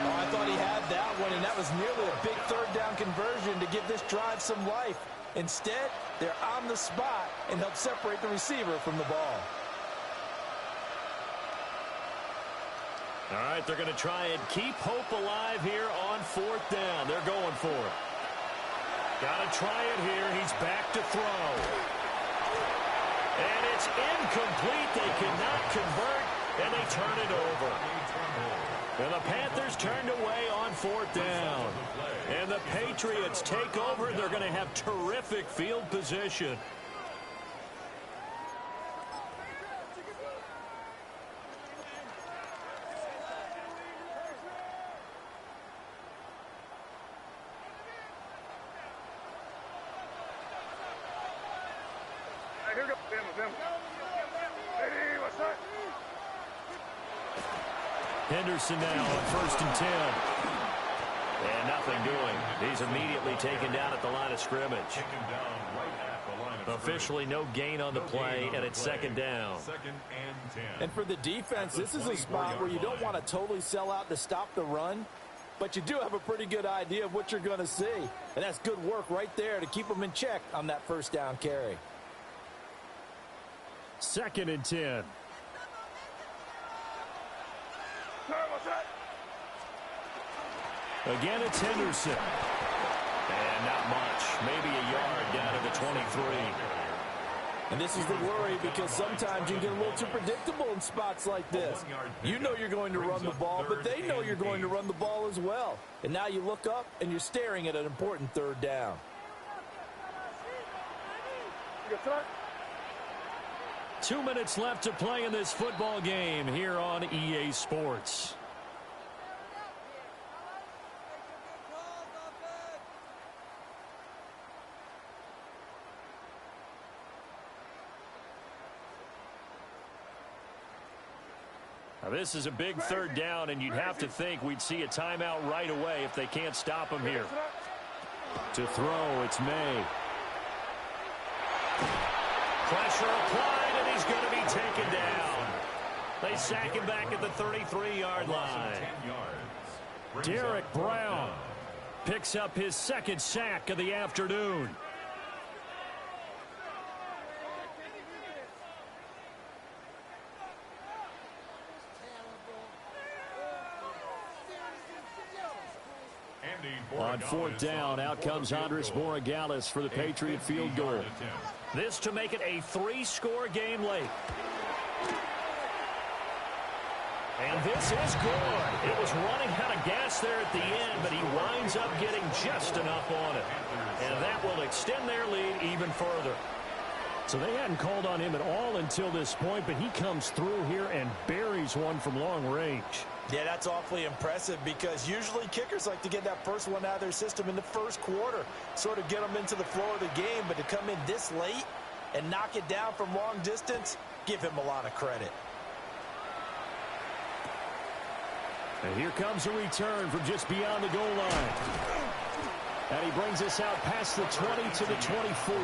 [SPEAKER 4] Oh, I thought he had that one, and that was nearly a big 3rd down conversion to give this drive some life. Instead, they're on the spot and help separate the receiver from the ball.
[SPEAKER 1] All right, they're going to try and keep hope alive here on 4th down. They're going for it. Got to try it here. He's back to throw. And it's incomplete. They cannot convert, and they turn it over. And the Panthers turned away on 4th down. And the Patriots take over. They're going to have terrific field position. Henderson now on 1st and 10. And nothing doing. He's immediately taken down at the line of scrimmage. Officially no gain on the play, and it's 2nd down.
[SPEAKER 2] 2nd and 10.
[SPEAKER 4] And for the defense, this is a spot where you don't want to totally sell out to stop the run, but you do have a pretty good idea of what you're going to see. And that's good work right there to keep them in check on that 1st down carry.
[SPEAKER 1] 2nd and 10. Again, it's Henderson. And not much. Maybe a yard down to the 23.
[SPEAKER 4] And this is the worry, because sometimes you get a little too predictable in spots like this. You know you're going to run the ball, but they know you're going to run the ball as well. And now you look up, and you're staring at an important 3rd down.
[SPEAKER 1] 2 minutes left to play in this football game here on EA Sports. Now, this is a big 3rd down, and you'd have to think we'd see a timeout right away if they can't stop him here. To throw, it's May. Pressure applied, and he's going to be taken down. They sack him back at the 33-yard line. Derek Brown picks up his 2nd sack of the afternoon. On 4th down, out comes Andres Borregales for the Patriot field goal. This to make it a 3-score game late. And this is good. It was running out of gas there at the end, but he winds up getting just enough on it. And that will extend their lead even further. So they hadn't called on him at all until this point, but he comes through here and buries one from long range.
[SPEAKER 4] Yeah, that's awfully impressive, because usually kickers like to get that first one out of their system in the 1st quarter, sort of get them into the flow of the game, but to come in this late and knock it down from long distance, give him a lot of credit.
[SPEAKER 1] And here comes a return from just beyond the goal line. And he brings us out past the 20 to the 24.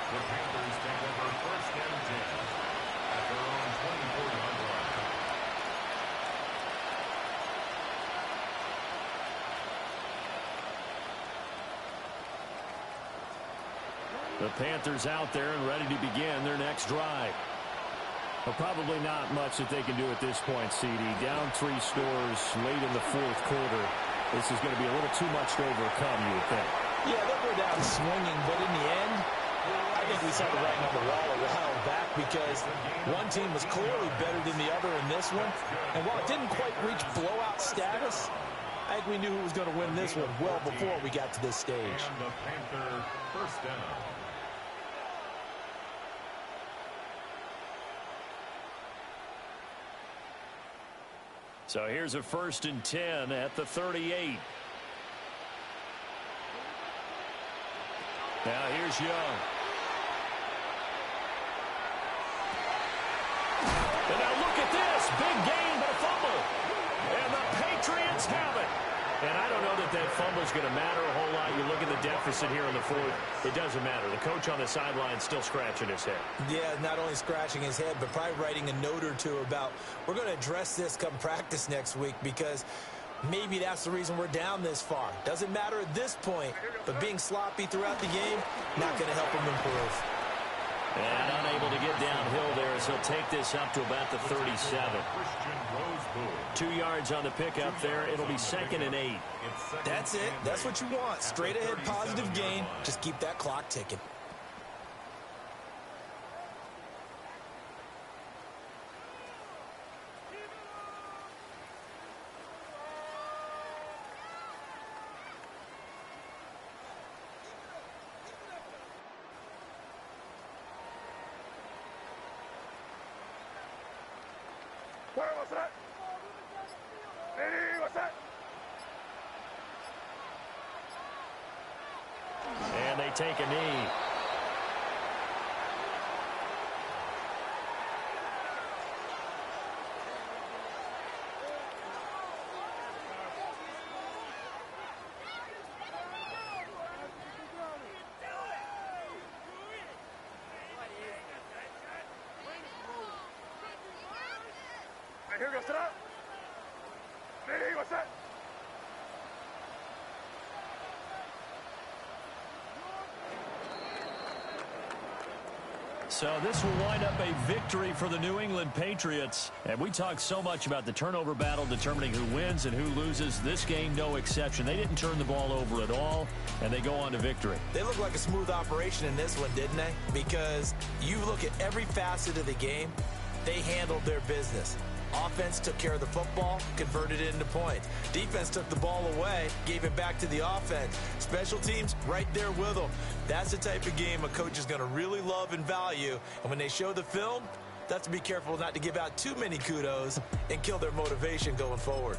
[SPEAKER 2] The Panthers take over first and 10 at their own 24-yard line.
[SPEAKER 1] The Panthers out there and ready to begin their next drive. Well, probably not much that they can do at this point, CD. Down 3 scores late in the fourth quarter. This is going to be a little too much to overcome, you would think.
[SPEAKER 4] Yeah, they'll go down swinging, but in the end, I think we saw the writing on the wall a while back because one team was clearly better than the other in this one. And while it didn't quite reach blowout status, I think we knew who was going to win this one well before we got to this stage.
[SPEAKER 2] And the Panther first down.
[SPEAKER 1] So here's a 1st and 10 at the 38. Now here's Young. And now look at this. Big gain, but a fumble. And the Patriots have it. And I don't know that fumble is going to matter a whole lot. You look at the deficit here in the fourth. It doesn't matter. The coach on the sideline still scratching his head. Yeah, not only scratching his head, but probably writing a note or two about we're going to address this come practice next week because maybe that's the reason we're down this far. Doesn't matter at this point, but being sloppy throughout the game, not going to help him improve. And unable to get downhill there as he'll take this up to about the 37. 2 yards on the pickup there. It'll be 2nd and 8. That's it. That's what you want. Straight ahead positive gain. Just keep that clock ticking.
[SPEAKER 5] Where was that? Hey, what's that?
[SPEAKER 1] And they take a knee.
[SPEAKER 5] Here goes that. Hey, what's that?
[SPEAKER 1] So this will wind up a victory for the New England Patriots. And we talked so much about the turnover battle determining who wins and who loses. This game, no exception. They didn't turn the ball over at all, and they go on to victory. They look like a smooth operation in this one, didn't they? Because you look at every facet of the game, they handled their business. Offense took care of the football, converted it into points. Defense took the ball away, gave it back to the offense. Special teams, right there with them. That's the type of game a coach is going to really love and value. And when they show the film, they have to be careful not to give out too many kudos and kill their motivation going forward.